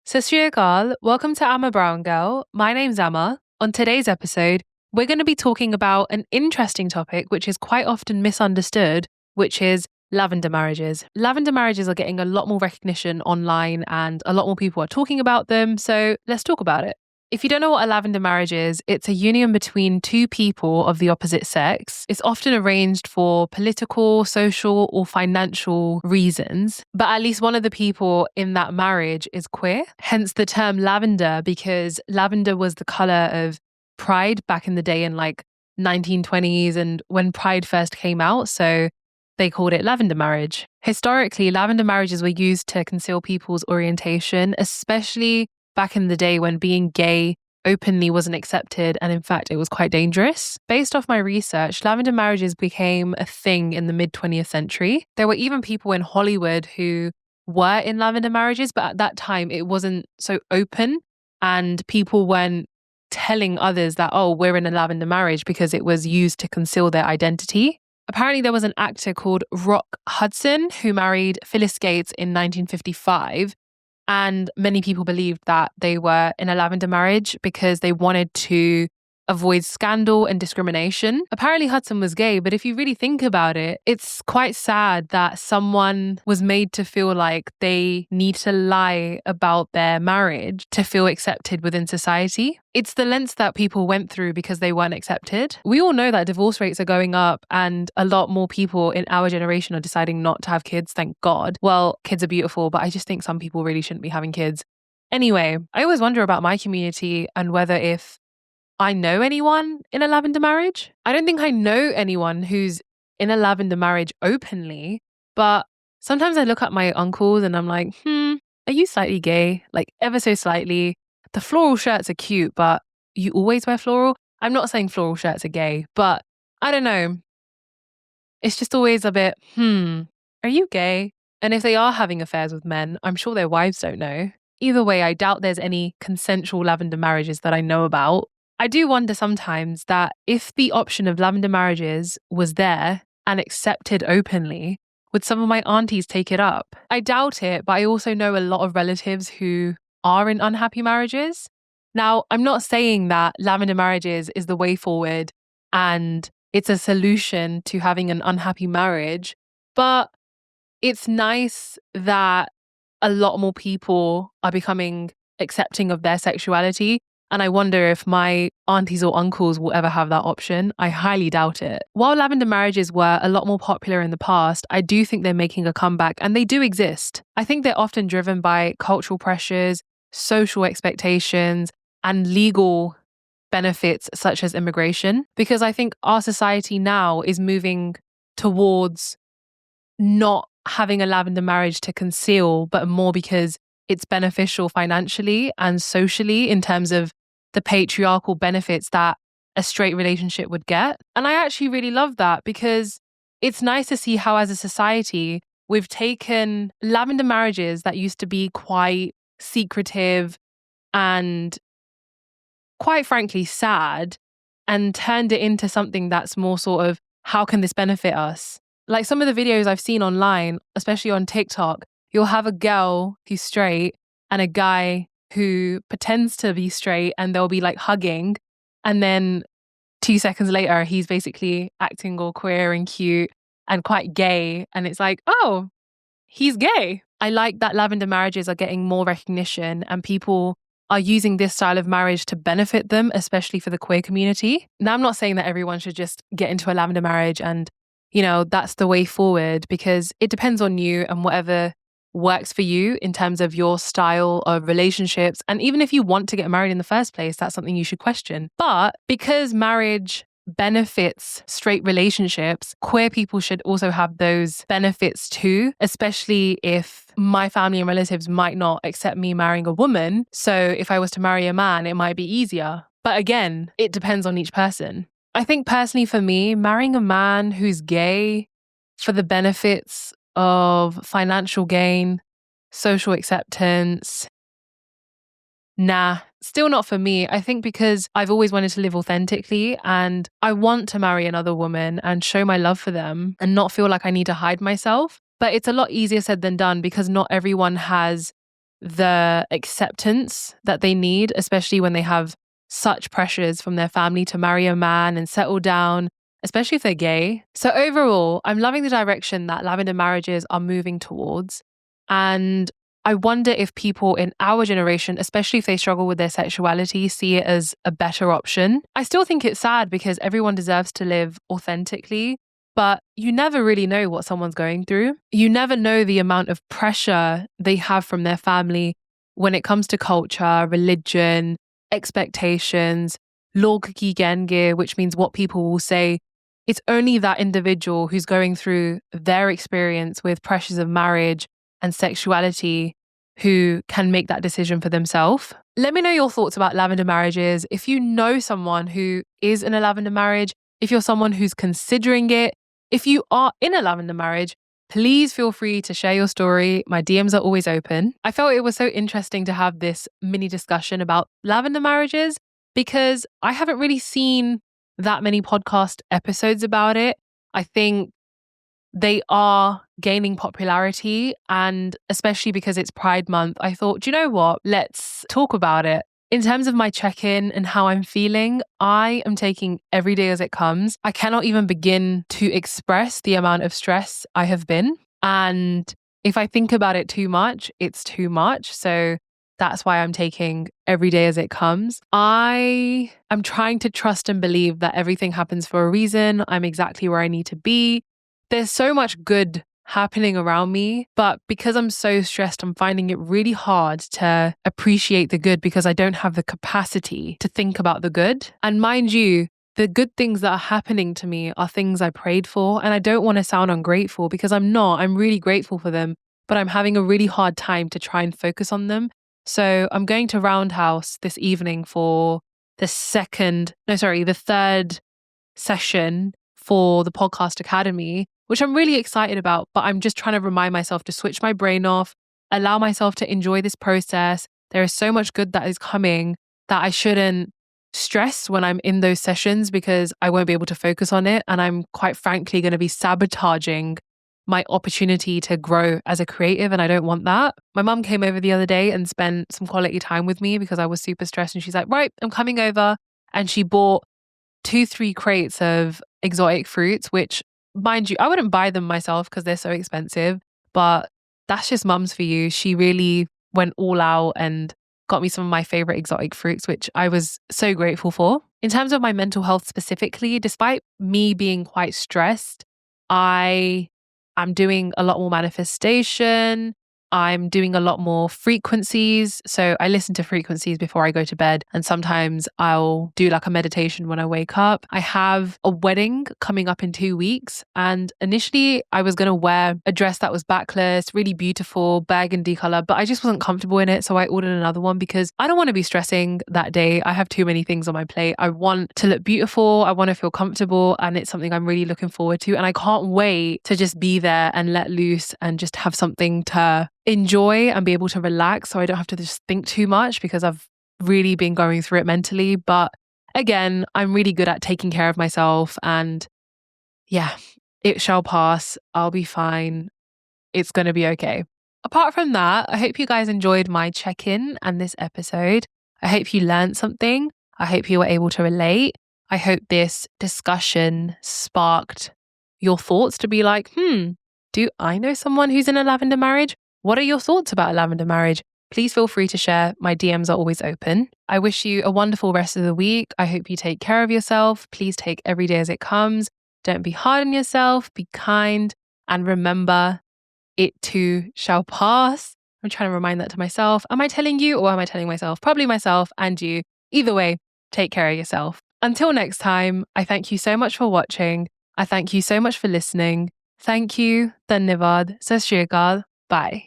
Sasriyakal, welcome to I'm a Brown Girl. My name's Emma. On today's episode, we're going to be talking about an interesting topic which is quite often misunderstood, which is lavender marriages. Lavender marriages are getting a lot more recognition online and a lot more people are talking about them, so let's talk about it. If you don't know what a lavender marriage is, it's a union between two people of the opposite sex. It's often arranged for political, social, or financial reasons, but at least one of the people in that marriage is queer. Hence the term lavender, because lavender was the color of pride back in the day in like 1920s and when pride first came out. So they called it lavender marriage. Historically, lavender marriages were used to conceal people's orientation, especially back in the day when being gay openly wasn't accepted and in fact it was quite dangerous. Based off my research, lavender marriages became a thing in the mid 20th century. There were even people in Hollywood who were in lavender marriages, but at that time it wasn't so open and people weren't telling others that, oh, we're in a lavender marriage because it was used to conceal their identity. Apparently there was an actor called Rock Hudson who married Phyllis Gates in 1955. And many people believed that they were in a lavender marriage because they wanted to avoid scandal and discrimination. Apparently Hudson was gay, but if you really think about it, it's quite sad that someone was made to feel like they need to lie about their marriage to feel accepted within society. It's the lengths that people went through because they weren't accepted. We all know that divorce rates are going up and a lot more people in our generation are deciding not to have kids, thank God. Well, kids are beautiful, but I just think some people really shouldn't be having kids. Anyway, I always wonder about my community and whether if I know anyone in a lavender marriage. I don't think I know anyone who's in a lavender marriage openly, but sometimes I look at my uncles and I'm like, are you slightly gay? Like ever so slightly. The floral shirts are cute, but you always wear floral. I'm not saying floral shirts are gay, but I don't know. It's just always a bit, are you gay? And if they are having affairs with men, I'm sure their wives don't know. Either way, I doubt there's any consensual lavender marriages that I know about. I do wonder sometimes that if the option of lavender marriages was there and accepted openly, would some of my aunties take it up? I doubt it, but I also know a lot of relatives who are in unhappy marriages. Now, I'm not saying that lavender marriages is the way forward and it's a solution to having an unhappy marriage, but it's nice that a lot more people are becoming accepting of their sexuality. And I wonder if my aunties or uncles will ever have that option. I highly doubt it. While lavender marriages were a lot more popular in the past, I do think they're making a comeback and they do exist. I think they're often driven by cultural pressures, social expectations, and legal benefits such as immigration. Because I think our society now is moving towards not having a lavender marriage to conceal, but more because it's beneficial financially and socially in terms of the patriarchal benefits that a straight relationship would get. And I actually really love that because it's nice to see how as a society, we've taken lavender marriages that used to be quite secretive and quite frankly sad and turned it into something that's more sort of, how can this benefit us? Like some of the videos I've seen online, especially on TikTok, you'll have a girl who's straight and a guy who pretends to be straight and they'll be like hugging. And then 2 seconds later, he's basically acting all queer and cute and quite gay. And it's like, oh, he's gay. I like that lavender marriages are getting more recognition and people are using this style of marriage to benefit them, especially for the queer community. Now, I'm not saying that everyone should just get into a lavender marriage and, that's the way forward because it depends on you and whatever works for you in terms of your style of relationships. And even if you want to get married in the first place, that's something you should question. But because marriage benefits straight relationships, queer people should also have those benefits too, especially if my family and relatives might not accept me marrying a woman. So if I was to marry a man, it might be easier. But again, it depends on each person. I think personally for me, marrying a man who's gay for the benefits of financial gain, social acceptance, still not for me. I think because I've always wanted to live authentically and I want to marry another woman and show my love for them and not feel like I need to hide myself. But it's a lot easier said than done because not everyone has the acceptance that they need, especially when they have such pressures from their family to marry a man and settle down, especially if they're gay. So overall, I'm loving the direction that lavender marriages are moving towards. And I wonder if people in our generation, especially if they struggle with their sexuality, see it as a better option. I still think it's sad because everyone deserves to live authentically, but you never really know what someone's going through. You never know the amount of pressure they have from their family when it comes to culture, religion, expectations, lågkikenge, which means what people will say. It's only that individual who's going through their experience with pressures of marriage and sexuality who can make that decision for themselves. Let me know your thoughts about lavender marriages. If you know someone who is in a lavender marriage, if you're someone who's considering it, if you are in a lavender marriage, please feel free to share your story. My DMs are always open. I felt it was so interesting to have this mini discussion about lavender marriages because I haven't really seen that many podcast episodes about it. I think they are gaining popularity, and especially because it's Pride Month, I thought, do you know what? Let's talk about it. In terms of my check-in and how I'm feeling, I am taking every day as it comes. I cannot even begin to express the amount of stress I have been. And if I think about it too much, it's too much. So that's why I'm taking every day as it comes. I am trying to trust and believe that everything happens for a reason. I'm exactly where I need to be. There's so much good happening around me, but because I'm so stressed, I'm finding it really hard to appreciate the good because I don't have the capacity to think about the good. And mind you, the good things that are happening to me are things I prayed for, and I don't want to sound ungrateful because I'm not. I'm really grateful for them, but I'm having a really hard time to try and focus on them. So I'm going to Roundhouse this evening for the third session for the Podcast Academy, which I'm really excited about, but I'm just trying to remind myself to switch my brain off, allow myself to enjoy this process. There is so much good that is coming that I shouldn't stress when I'm in those sessions because I won't be able to focus on it. And I'm quite frankly going to be sabotaging my opportunity to grow as a creative, and I don't want that. My mum came over the other day and spent some quality time with me because I was super stressed, and she's like, right, I'm coming over. And she bought 2-3 crates of exotic fruits, which, mind you, I wouldn't buy them myself because they're so expensive, but that's just mum's for you. She really went all out and got me some of my favorite exotic fruits, which I was so grateful for. In terms of my mental health specifically, despite me being quite stressed, I'm doing a lot more manifestation. I'm doing a lot more frequencies. So I listen to frequencies before I go to bed. And sometimes I'll do like a meditation when I wake up. I have a wedding coming up in 2 weeks. And initially I was going to wear a dress that was backless, really beautiful, burgundy color, but I just wasn't comfortable in it. So I ordered another one because I don't want to be stressing that day. I have too many things on my plate. I want to look beautiful. I want to feel comfortable. And it's something I'm really looking forward to. And I can't wait to just be there and let loose and just have something to enjoy and be able to relax so I don't have to just think too much because I've really been going through it mentally. But again, I'm really good at taking care of myself, and yeah, it shall pass. I'll be fine. It's going to be okay. Apart from that, I hope you guys enjoyed my check-in and this episode. I hope you learned something. I hope you were able to relate. I hope this discussion sparked your thoughts to be like, do I know someone who's in a lavender marriage? What are your thoughts about a lavender marriage? Please feel free to share. My DMs are always open. I wish you a wonderful rest of the week. I hope you take care of yourself. Please take every day as it comes. Don't be hard on yourself. Be kind. And remember, it too shall pass. I'm trying to remind that to myself. Am I telling you or am I telling myself? Probably myself and you. Either way, take care of yourself. Until next time, I thank you so much for watching. I thank you so much for listening. Thank you. Dhanyavad. Sat Shri Akal. Bye.